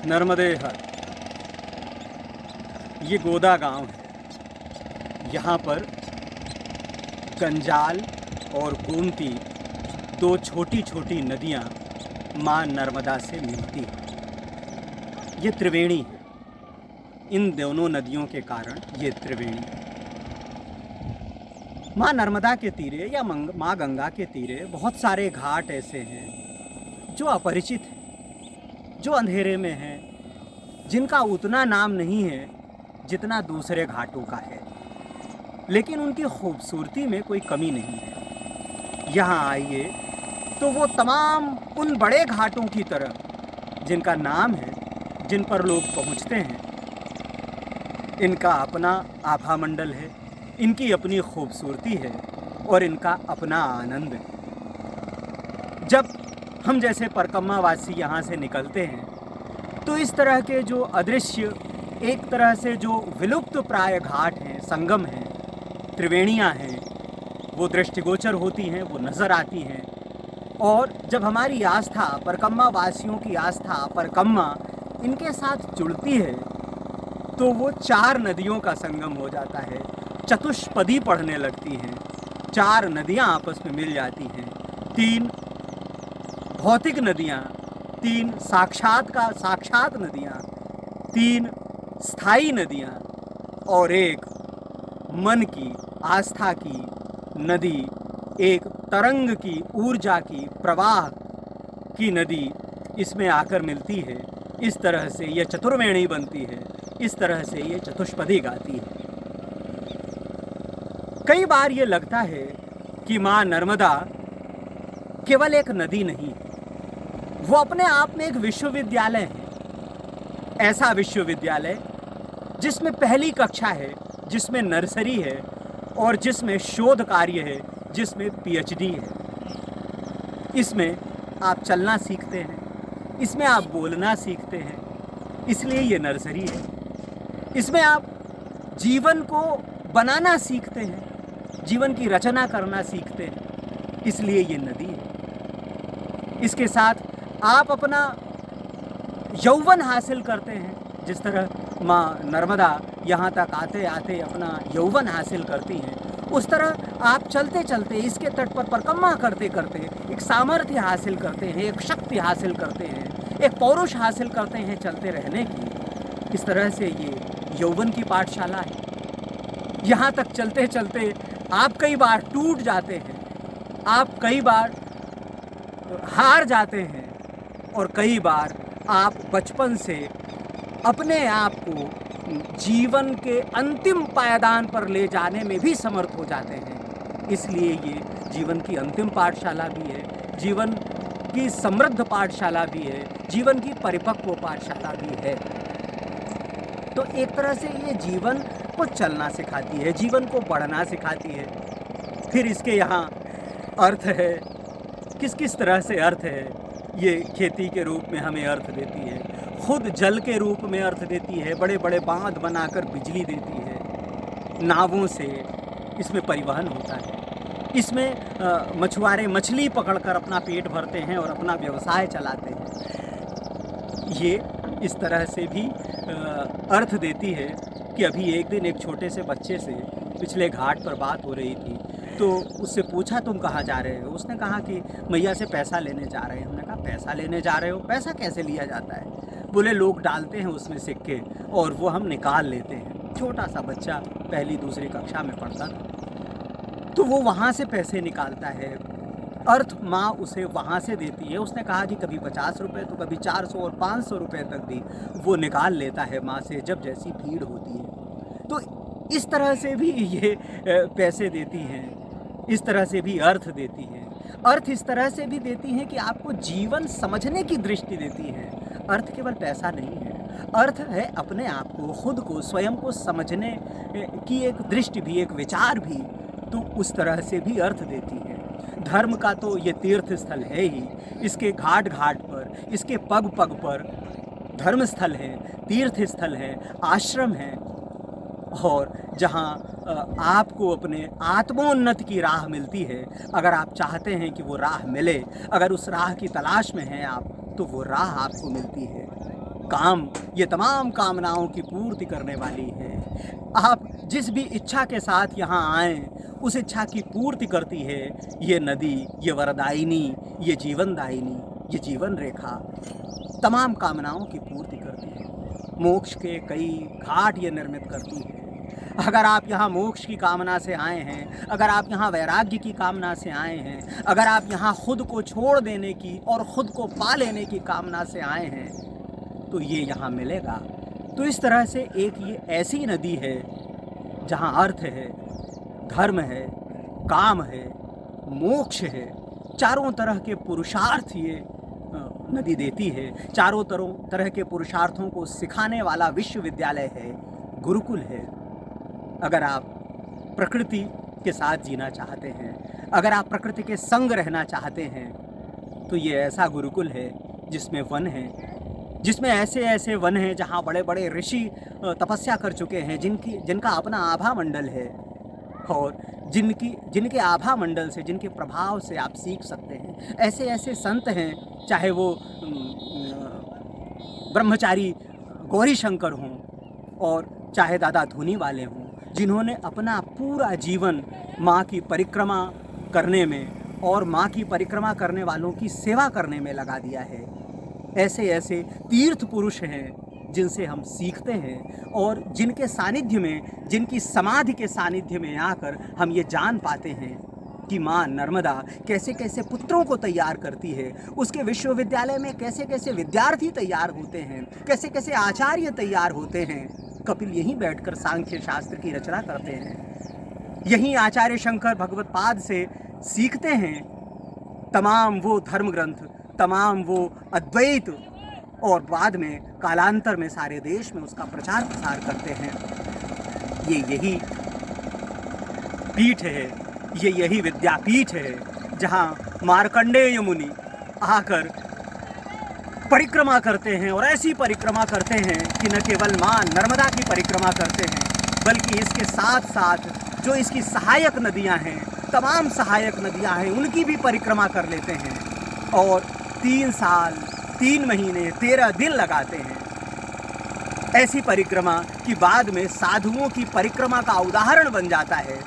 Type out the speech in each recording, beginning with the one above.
नर्मदे हर। ये गोदा गांव है। यहाँ पर गंजाल और गोमती दो छोटी छोटी नदियाँ माँ नर्मदा से मिलती हैं। ये त्रिवेणी है। इन दोनों नदियों के कारण ये त्रिवेणी है। माँ नर्मदा के तीरे या माँ गंगा के तीरे बहुत सारे घाट ऐसे हैं जो अपरिचित हैं, जो अंधेरे में हैं, जिनका उतना नाम नहीं है जितना दूसरे घाटों का है, लेकिन उनकी खूबसूरती में कोई कमी नहीं है। यहाँ आइए तो वो तमाम उन बड़े घाटों की तरह जिनका नाम है, जिन पर लोग पहुँचते हैं, इनका अपना आभा मंडल है, इनकी अपनी खूबसूरती है और इनका अपना आनंद है। जब हम जैसे परकम्मावासी यहाँ से निकलते हैं तो इस तरह के जो अदृश्य, एक तरह से जो विलुप्त प्राय घाट हैं, संगम हैं, त्रिवेणियाँ हैं, वो दृष्टिगोचर होती हैं, वो नज़र आती हैं। और जब हमारी आस्था, परकम्मा वासियों की आस्था, परकम्मा इनके साथ जुड़ती है तो वो चार नदियों का संगम हो जाता है। चतुष्पदी पढ़ने लगती हैं, चार नदियाँ आपस में मिल जाती हैं। तीन भौतिक नदियाँ, तीन साक्षात नदियाँ, तीन स्थायी नदियाँ और एक मन की, आस्था की नदी, एक तरंग की, ऊर्जा की, प्रवाह की नदी इसमें आकर मिलती है। इस तरह से ये चतुर्वेणी बनती है, इस तरह से ये चतुष्पदी गाती है। कई बार ये लगता है कि माँ नर्मदा केवल एक नदी नहीं, वो अपने आप में एक विश्वविद्यालय है। ऐसा विश्वविद्यालय जिसमें पहली कक्षा है, जिसमें नर्सरी है और जिसमें शोध कार्य है, जिसमें पीएचडी है। इसमें आप चलना सीखते हैं, इसमें आप बोलना सीखते हैं, इसलिए ये नर्सरी है। इसमें आप जीवन को बनाना सीखते हैं, जीवन की रचना करना सीखते हैं, इसलिए ये नदी है। इसके साथ आप अपना यौवन हासिल करते हैं। जिस तरह माँ नर्मदा यहाँ तक आते आते अपना यौवन हासिल करती हैं, उस तरह आप चलते चलते इसके तट पर परकम्मा करते करते एक सामर्थ्य हासिल करते हैं, एक शक्ति हासिल करते हैं, एक पौरुष हासिल करते हैं चलते रहने की। इस तरह से ये यौवन की पाठशाला है। यहाँ तक चलते चलते आप कई बार टूट जाते हैं, आप कई बार हार जाते हैं और कई बार आप बचपन से अपने आप को जीवन के अंतिम पायदान पर ले जाने में भी समर्थ हो जाते हैं। इसलिए ये जीवन की अंतिम पाठशाला भी है, जीवन की समृद्ध पाठशाला भी है, जीवन की परिपक्व पाठशाला भी है। तो एक तरह से ये जीवन को चलना सिखाती है, जीवन को बढ़ना सिखाती है। फिर इसके यहाँ अर्थ है, किस किस तरह से अर्थ है। ये खेती के रूप में हमें अर्थ देती है, खुद जल के रूप में अर्थ देती है, बड़े बड़े बांध बनाकर बिजली देती है, नावों से इसमें परिवहन होता है। इसमें मछुआरे मछली पकड़कर अपना पेट भरते हैं और अपना व्यवसाय चलाते हैं। ये इस तरह से भी अर्थ देती है कि अभी एक दिन एक छोटे से बच्चे से पिछले घाट पर बात हो रही थी, तो उससे पूछा तुम कहाँ जा रहे हो। उसने कहा कि मैया से पैसा लेने जा रहे हैं। हमने कहा पैसा लेने जा रहे हो, पैसा कैसे लिया जाता है। बोले लोग डालते हैं उसमें सिक्के और वो हम निकाल लेते हैं। छोटा सा बच्चा पहली दूसरी कक्षा में पढ़ता था, तो वो वहाँ से पैसे निकालता है। अर्थ माँ उसे वहाँ से देती है। उसने कहा कि कभी 50 रुपये तो कभी 400 और 500 रुपये तक भी वो निकाल लेता है माँ से, जब जैसी भीड़ होती है। तो इस तरह से भी ये पैसे देती हैं, इस तरह से भी अर्थ देती हैं। अर्थ इस तरह से भी देती हैं कि आपको जीवन समझने की दृष्टि देती हैं। अर्थ केवल पैसा नहीं है, अर्थ है अपने आप को, खुद को, स्वयं को समझने की एक दृष्टि भी, एक विचार भी। तो उस तरह से भी अर्थ देती है। धर्म का तो ये तीर्थ स्थल है ही। इसके घाट घाट पर, इसके पग पग पर धर्म स्थल है, तीर्थ स्थल है, आश्रम है, और जहाँ आपको अपने आत्मोन्नति की राह मिलती है। अगर आप चाहते हैं कि वो राह मिले, अगर उस राह की तलाश में हैं आप, तो वो राह आपको मिलती है। काम, ये तमाम कामनाओं की पूर्ति करने वाली है। आप जिस भी इच्छा के साथ यहाँ आएँ, उस इच्छा की पूर्ति करती है ये नदी, ये वरदायिनी, ये जीवनदायिनी, ये जीवन रेखा तमाम कामनाओं की पूर्ति करती है। मोक्ष के कई घाट ये निर्मित करती है। अगर आप यहाँ मोक्ष की कामना से आए हैं, अगर आप यहाँ वैराग्य की कामना से आए हैं, अगर आप यहाँ खुद को छोड़ देने की और खुद को पा लेने की कामना से आए हैं, तो ये यहाँ मिलेगा। तो इस तरह से एक ये ऐसी नदी है जहाँ अर्थ है, धर्म है, काम है, मोक्ष है, चारों तरह के पुरुषार्थ ये नदी देती है। चारों तरह के पुरुषार्थों को सिखाने वाला विश्वविद्यालय है, गुरुकुल है। अगर आप प्रकृति के साथ जीना चाहते हैं, अगर आप प्रकृति के संग रहना चाहते हैं, तो ये ऐसा गुरुकुल है जिसमें वन है, जिसमें ऐसे ऐसे वन हैं जहाँ बड़े बड़े ऋषि तपस्या कर चुके हैं, जिनका अपना आभा मंडल है, और जिनके आभा मंडल से, जिनके प्रभाव से आप सीख सकते हैं। ऐसे ऐसे संत हैं, चाहे वो ब्रह्मचारी गौरी शंकर हों और चाहे दादा धूनी वाले हों, जिन्होंने अपना पूरा जीवन माँ की परिक्रमा करने में और माँ की परिक्रमा करने वालों की सेवा करने में लगा दिया है। ऐसे ऐसे तीर्थ पुरुष हैं जिनसे हम सीखते हैं और जिनके सानिध्य में, जिनकी समाधि के सानिध्य में आकर हम ये जान पाते हैं कि माँ नर्मदा कैसे कैसे पुत्रों को तैयार करती है, उसके विश्वविद्यालय में कैसे कैसे विद्यार्थी तैयार होते हैं, कैसे कैसे आचार्य तैयार होते हैं। कपिल यहीं बैठकर सांख्य शास्त्र की रचना करते हैं, यहीं आचार्य शंकर भगवत पाद से सीखते हैं तमाम वो धर्म ग्रंथ, तमाम वो अद्वैत, और बाद में कालांतर में सारे देश में उसका प्रचार प्रसार करते हैं। ये यही पीठ है, ये यही विद्यापीठ है जहाँ मार्कंडेय मुनि आकर परिक्रमा करते हैं, और ऐसी परिक्रमा करते हैं कि न केवल माँ नर्मदा की परिक्रमा करते हैं, बल्कि इसके साथ साथ जो इसकी सहायक नदियाँ हैं, तमाम सहायक नदियाँ हैं, उनकी भी परिक्रमा कर लेते हैं, और 3 साल 3 महीने 13 दिन लगाते हैं। ऐसी परिक्रमा कि बाद में साधुओं की परिक्रमा का उदाहरण बन जाता है।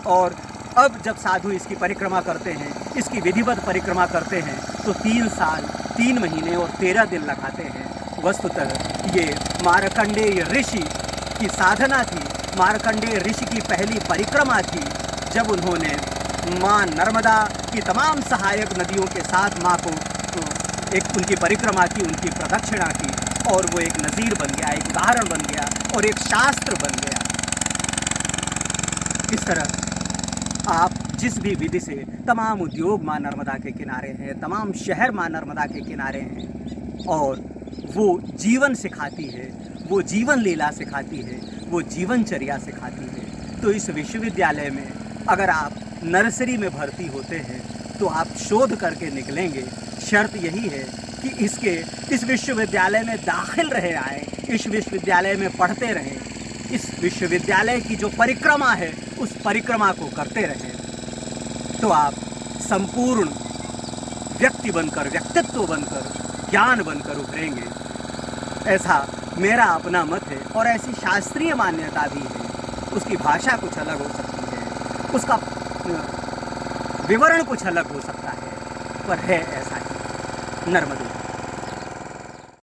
और अब जब साधु इसकी परिक्रमा करते हैं, इसकी विधिवत परिक्रमा करते हैं, तो 3 साल 3 महीने और 13 दिन लगाते हैं। वस्तुतः ये मार्कंडेय ऋषि की साधना थी, मार्कंडेय ऋषि की पहली परिक्रमा थी, जब उन्होंने माँ नर्मदा की तमाम सहायक नदियों के साथ माँ को एक उनकी परिक्रमा की, उनकी प्रदक्षिणा की, और वो एक नज़ीर बन गया, एक उदाहरण बन गया और एक शास्त्र बन गया। इस तरह आप जिस भी विधि से, तमाम उद्योग माँ नर्मदा के किनारे हैं, तमाम शहर माँ नर्मदा के किनारे हैं, और वो जीवन सिखाती है, वो जीवन लीला सिखाती है, वो जीवनचर्या सिखाती है। तो इस विश्वविद्यालय में अगर आप नर्सरी में भर्ती होते हैं तो आप शोध करके निकलेंगे। शर्त यही है कि इस विश्वविद्यालय में दाखिल रहे आए, इस विश्वविद्यालय में पढ़ते रहें, इस विश्वविद्यालय की जो परिक्रमा है उस परिक्रमा को करते रहें, तो आप संपूर्ण व्यक्ति बनकर, व्यक्तित्व बनकर, ज्ञान बनकर उभरेंगे। ऐसा मेरा अपना मत है, और ऐसी शास्त्रीय मान्यता भी है। उसकी भाषा कुछ अलग हो सकती है, उसका विवरण कुछ अलग हो सकता है, पर है ऐसा ही। नर्मदे।